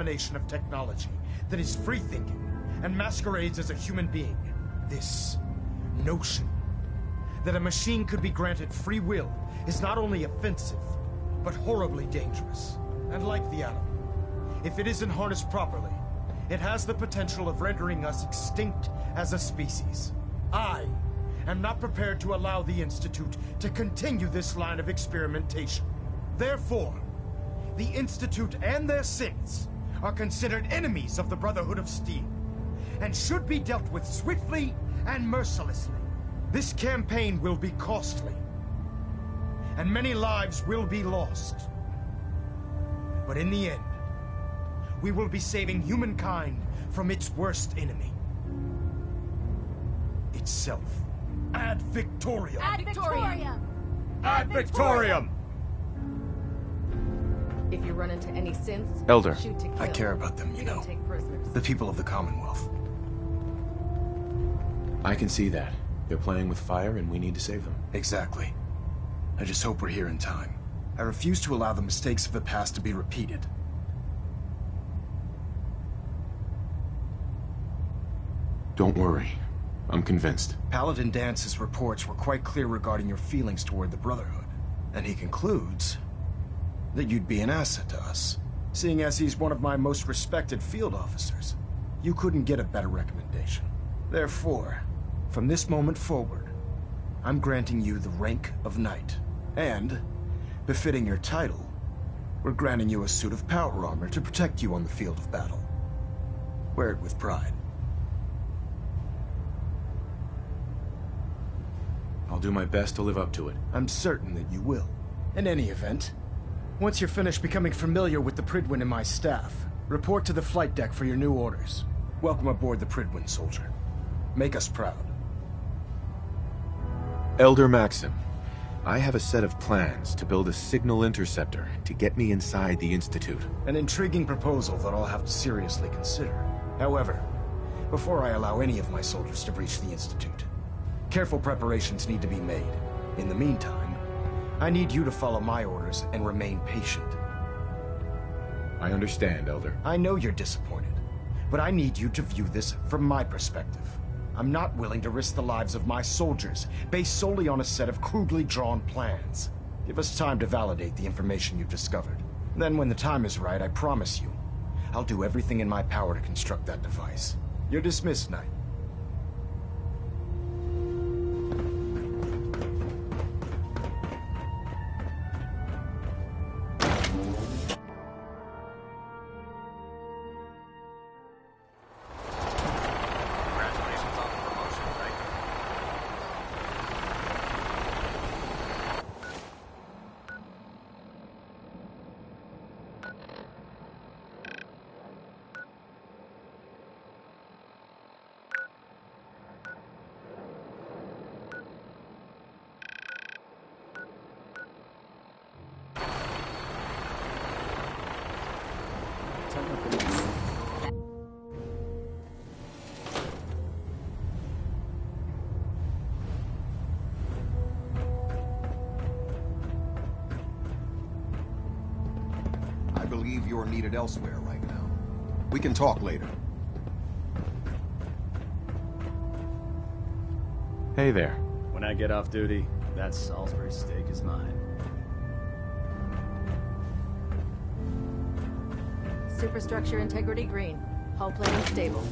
combination of technology that is free-thinking and masquerades as a human being. This notion that a machine could be granted free will is not only offensive, but horribly dangerous. And like the atom, if it isn't harnessed properly, it has the potential of rendering us extinct as a species. I am not prepared to allow the Institute to continue this line of experimentation. Therefore, the Institute and their synths are considered enemies of the Brotherhood of Steel, and should be dealt with swiftly and mercilessly. This campaign will be costly, and many lives will be lost. But in the end, we will be saving humankind from its worst enemy. Itself. Ad Victoriam! Ad Victoriam! Ad Victoriam! If you run into any synths, Elder, shoot to kill. I care about them, you know. Don't take prisoners. The people of the Commonwealth. I can see that. They're playing with fire and we need to save them. Exactly. I just hope we're here in time. I refuse to allow the mistakes of the past to be repeated. Don't worry. I'm convinced. Paladin Dance's reports were quite clear regarding your feelings toward the Brotherhood. And he concludes that you'd be an asset to us, seeing as he's one of my most respected field officers. You couldn't get a better recommendation. Therefore, from this moment forward, I'm granting you the rank of Knight. And, befitting your title, we're granting you a suit of power armor to protect you on the field of battle. Wear it with pride. I'll do my best to live up to it. I'm certain that you will. In any event, once you're finished becoming familiar with the Pridwin and my staff, report to the flight deck for your new orders. Welcome aboard the Pridwin, soldier. Make us proud. Elder Maxim, I have a set of plans to build a signal interceptor to get me inside the Institute. An intriguing proposal that I'll have to seriously consider. However, before I allow any of my soldiers to breach the Institute, careful preparations need to be made. In the meantime, I need you to follow my orders and remain patient. I understand, Elder. I know you're disappointed, but I need you to view this from my perspective. I'm not willing to risk the lives of my soldiers based solely on a set of crudely drawn plans. Give us time to validate the information you've discovered. Then when the time is right, I promise you, I'll do everything in my power to construct that device. You're dismissed, Knight. I believe you're needed elsewhere right now. We can talk later. Hey there. When I get off duty, that Salisbury steak is mine. Superstructure integrity green. Hull plating stable.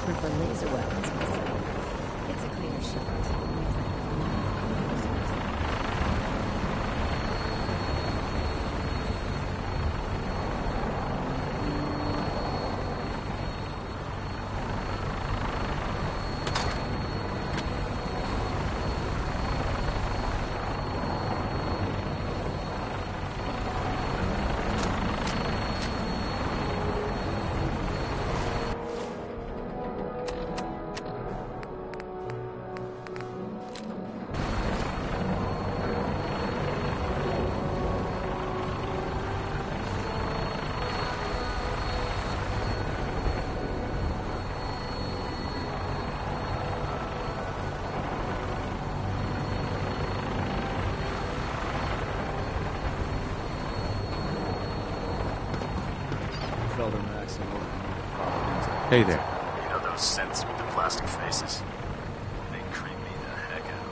prefer laser weapons myself. It's a cleaner shot. Hey there. You know those synths with the plastic faces? They creep me the heck out.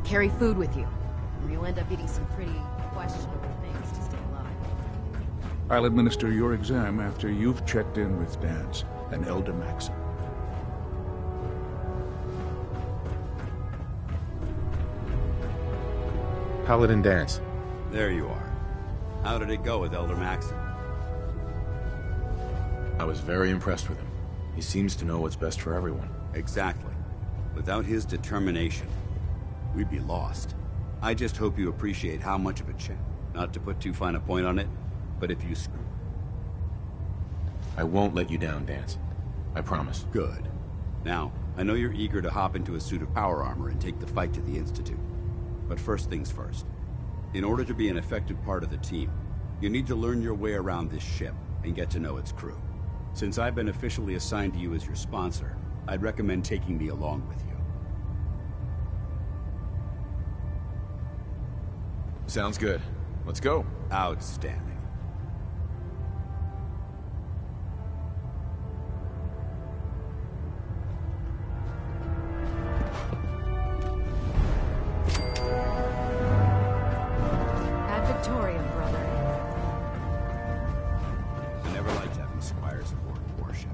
Carry food with you, or you'll end up eating some pretty questionable things to stay alive. I'll administer your exam after you've checked in with Dance and Elder Maxim. Paladin Dance. There you are. How did it go with Elder Maxim? I was very impressed with him. He seems to know what's best for everyone. Exactly. Without his determination, we'd be lost. I just hope you appreciate how much of a champ. Not to put too fine a point on it, but if you screw... I won't let you down, Dance. I promise. Good. Now, I know you're eager to hop into a suit of power armor and take the fight to the Institute. But first things first. In order to be an effective part of the team, you need to learn your way around this ship and get to know its crew. Since I've been officially assigned to you as your sponsor, I'd recommend taking me along with you. Sounds good. Let's go. Outstanding. Ad Victoriam, brother. I never liked having squires aboard a warship,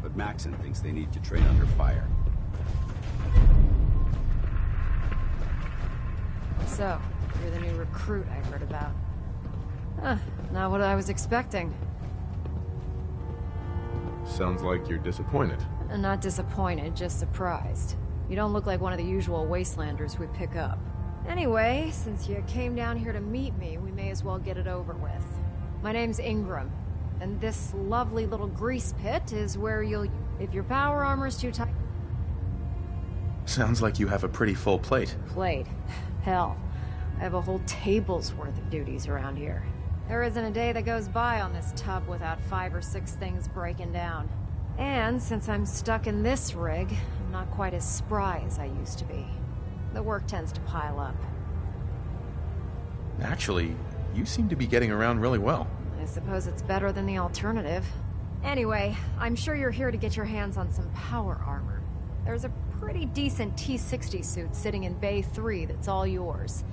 but Maxon thinks they need to train under fire. So, you're the new recruit I heard about. Huh, not what I was expecting. Sounds like you're disappointed. Not disappointed, just surprised. You don't look like one of the usual wastelanders we pick up. Anyway, since you came down here to meet me, we may as well get it over with. My name's Ingram, and this lovely little grease pit is where you'll... If your power armor's too tight... Sounds like you have a pretty full plate. Plate? Hell, I have a whole table's worth of duties around here. There isn't a day that goes by on this tub without 5 or 6 things breaking down. And since I'm stuck in this rig, I'm not quite as spry as I used to be. The work tends to pile up. Actually, you seem to be getting around really well. I suppose it's better than the alternative. Anyway, I'm sure you're here to get your hands on some power armor. There's a pretty decent T-60 suit sitting in Bay 3 that's all yours.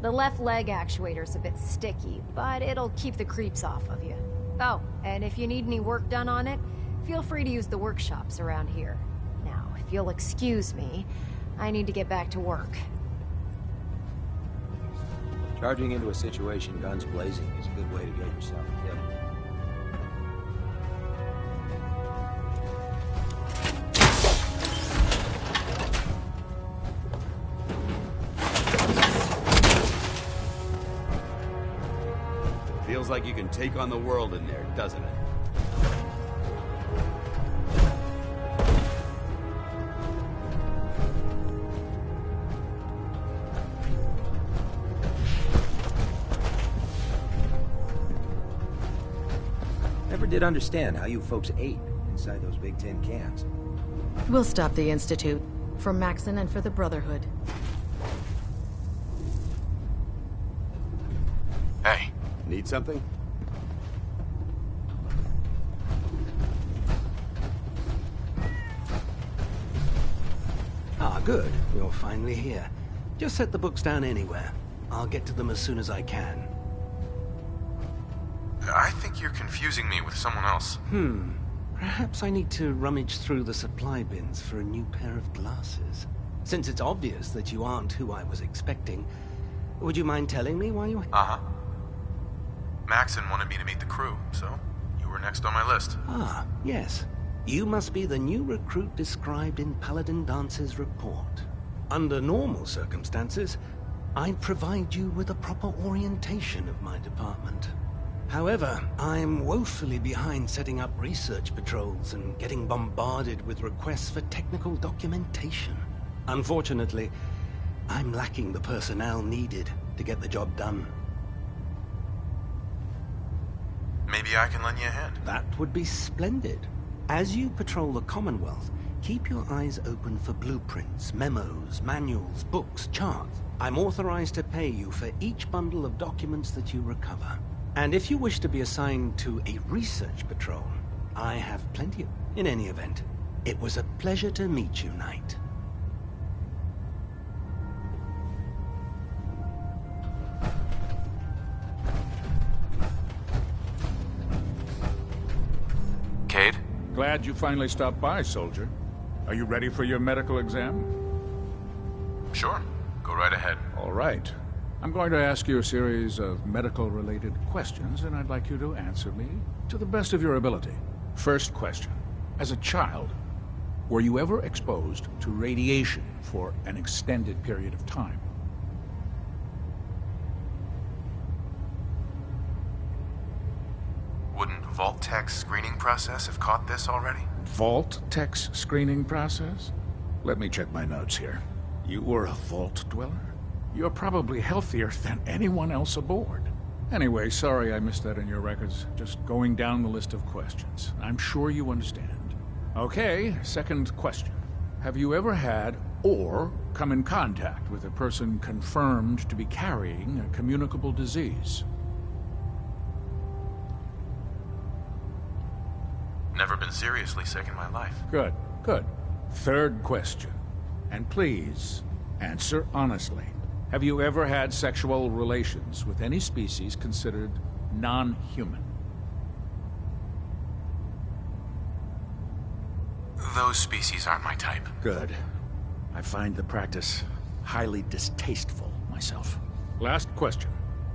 The left leg actuator's a bit sticky, but it'll keep the creeps off of you. Oh, and if you need any work done on it, feel free to use the workshops around here. Now, if you'll excuse me, I need to get back to work. Charging into a situation guns blazing is a good way to get yourself killed. Feels like you can take on the world in there, doesn't it? Never did understand how you folks ate inside those big tin cans. We'll stop the Institute. For Maxon and for the Brotherhood. Hey. Need something? Ah, good. You're finally here. Just set the books down anywhere. I'll get to them as soon as I can. I think you're confusing me with someone else. Perhaps I need to rummage through the supply bins for a new pair of glasses. Since it's obvious that you aren't who I was expecting, would you mind telling me why you... Uh-huh. Maxon wanted me to meet the crew, so you were next on my list. Ah, yes. You must be the new recruit described in Paladin Dance's report. Under normal circumstances, I'd provide you with a proper orientation of my department. However, I'm woefully behind setting up research patrols and getting bombarded with requests for technical documentation. Unfortunately, I'm lacking the personnel needed to get the job done. Maybe I can lend you a hand. That would be splendid. As you patrol the Commonwealth, keep your eyes open for blueprints, memos, manuals, books, charts. I'm authorized to pay you for each bundle of documents that you recover. And if you wish to be assigned to a research patrol, I have plenty of... In any event, it was a pleasure to meet you, Knight. Cade? Glad you finally stopped by, soldier. Are you ready for your medical exam? Sure. Go right ahead. All right. I'm going to ask you a series of medical-related questions, and I'd like you to answer me to the best of your ability. First question. As a child, were you ever exposed to radiation for an extended period of time? Wouldn't Vault-Tech's screening process have caught this already? Vault-Tech's screening process? Let me check my notes here. You were a Vault dweller? You're probably healthier than anyone else aboard. Anyway, sorry I missed that in your records. Just going down the list of questions. I'm sure you understand. Okay, second question. Have you ever had or come in contact with a person confirmed to be carrying a communicable disease? Never been seriously sick in my life. Good, good. Third question. And please, answer honestly. Have you ever had sexual relations with any species considered non-human? Those species aren't my type. Good. I find the practice highly distasteful myself. Last question.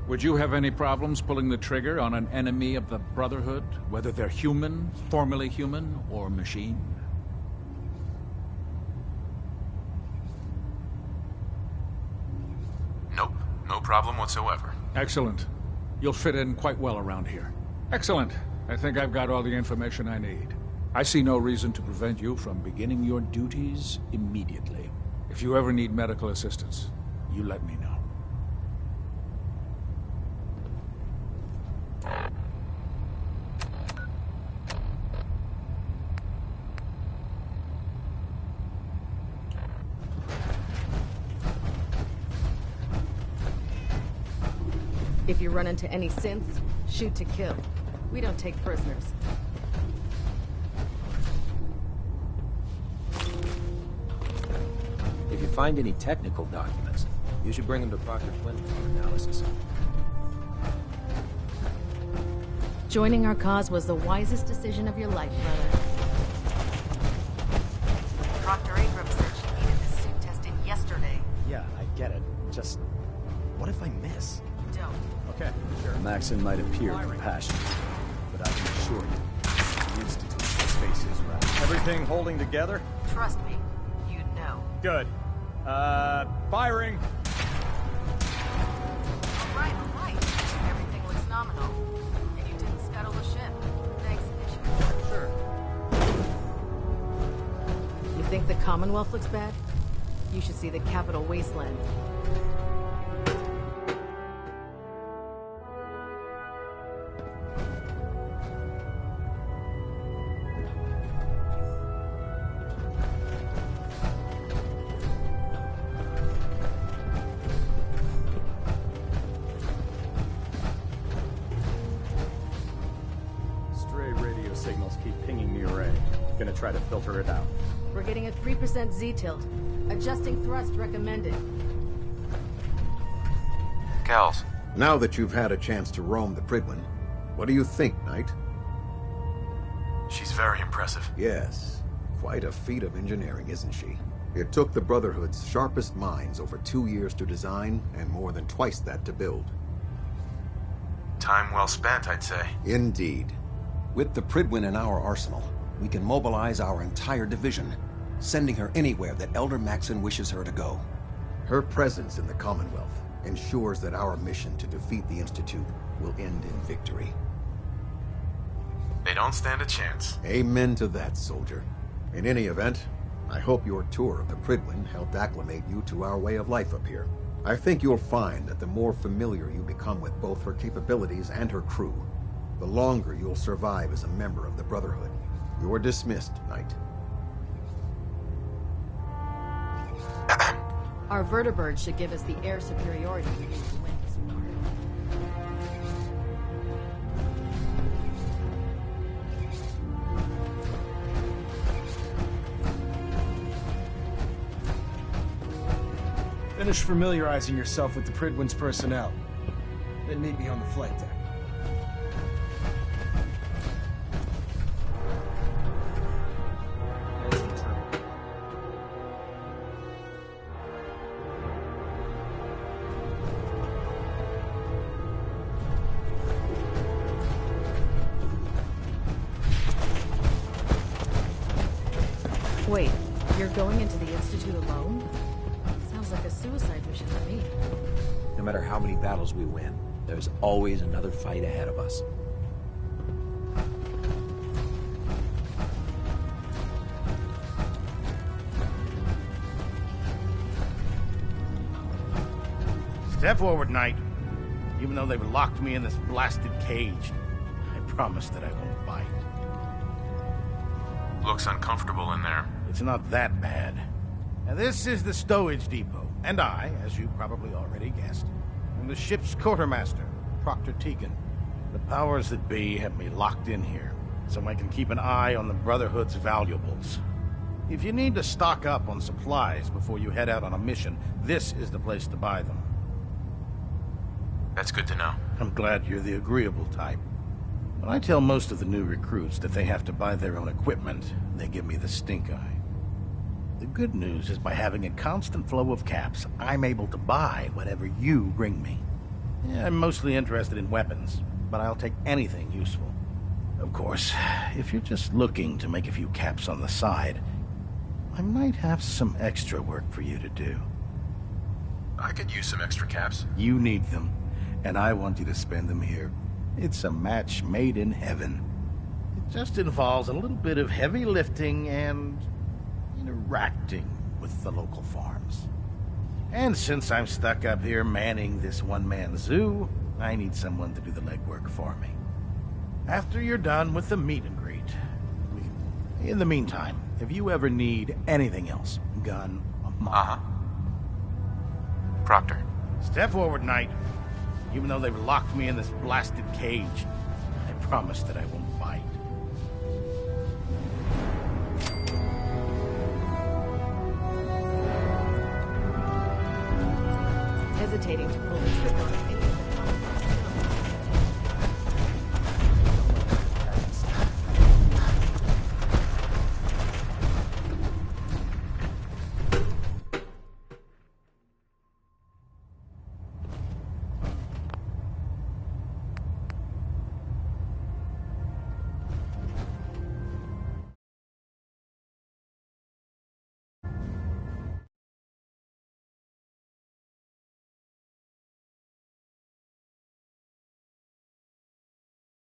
Would you have any problems pulling the trigger on an enemy of the Brotherhood, whether they're human, formerly human, or machine? Nope. No problem whatsoever. Excellent. You'll fit in quite well around here. Excellent. I think I've got all the information I need. I see no reason to prevent you from beginning your duties immediately. If you ever need medical assistance, you let me know. If you run into any synths, shoot to kill. We don't take prisoners. If you find any technical documents, You should bring him to Proctor Flynn for analysis. Joining our cause was the wisest decision of your life, brother. Proctor Ingram said she needed this suit tested yesterday. Yeah, I get it. Just... what if I miss? Don't. Okay, sure. Maxon might appear compassionate, but I can assure you, the Institute's space is right. Everything holding together? Trust me, you'd know. Good. Firing! All right. Everything looks nominal. And you didn't scuttle the ship. Thanks, Bishop. Sure. You think the Commonwealth looks bad? You should see the Capital Wasteland. Stray radio signals keep pinging the array. Gonna try to filter it out. We're getting a 3% Z-tilt. Adjusting thrust recommended. Gals. Now that you've had a chance to roam the Prydwen, what do you think, Knight? She's very impressive. Yes. Quite a feat of engineering, isn't she? It took the Brotherhood's sharpest minds over 2 years to design, and more than twice that to build. Time well spent, I'd say. Indeed. With the Prydwen in our arsenal, we can mobilize our entire division, sending her anywhere that Elder Maxon wishes her to go. Her presence in the Commonwealth ensures that our mission to defeat the Institute will end in victory. They don't stand a chance. Amen to that, soldier. In any event, I hope your tour of the Prydwen helped acclimate you to our way of life up here. I think you'll find that the more familiar you become with both her capabilities and her crew, the longer you'll survive as a member of the Brotherhood. You're dismissed, Knight. Our vertibird should give us the air superiority we need to win this war. Finish familiarizing yourself with the Prydwen's personnel. Then meet me on the flight deck. Wait, you're going into the Institute alone? Sounds like a suicide mission to me. No matter how many battles we win, there's always another fight ahead of us. Step forward, Knight. Even though they've locked me in this blasted cage, I promise that I won't bite. Looks uncomfortable in there. It's not that bad. Now, this is the stowage depot, and I, as you probably already guessed, am the ship's quartermaster, Proctor Tegan. The powers that be have me locked in here, so I can keep an eye on the Brotherhood's valuables. If you need to stock up on supplies before you head out on a mission, this is the place to buy them. That's good to know. I'm glad you're the agreeable type. When I tell most of the new recruits that they have to buy their own equipment, they give me the stink eye. The good news is by having a constant flow of caps, I'm able to buy whatever you bring me. Yeah, I'm mostly interested in weapons, but I'll take anything useful. Of course, if you're just looking to make a few caps on the side, I might have some extra work for you to do. I could use some extra caps. You need them, and I want you to spend them here. It's a match made in heaven. It just involves a little bit of heavy lifting and interacting with the local farms. And since I'm stuck up here manning this one-man zoo, I need someone to do the legwork for me. After you're done with the meet and greet, in the meantime, if you ever need anything else, gun, Uh-huh. Proctor. Step forward, Knight. Even though they've locked me in this blasted cage, I promise that I won't bite. hesitating to pull the trigger on any of this.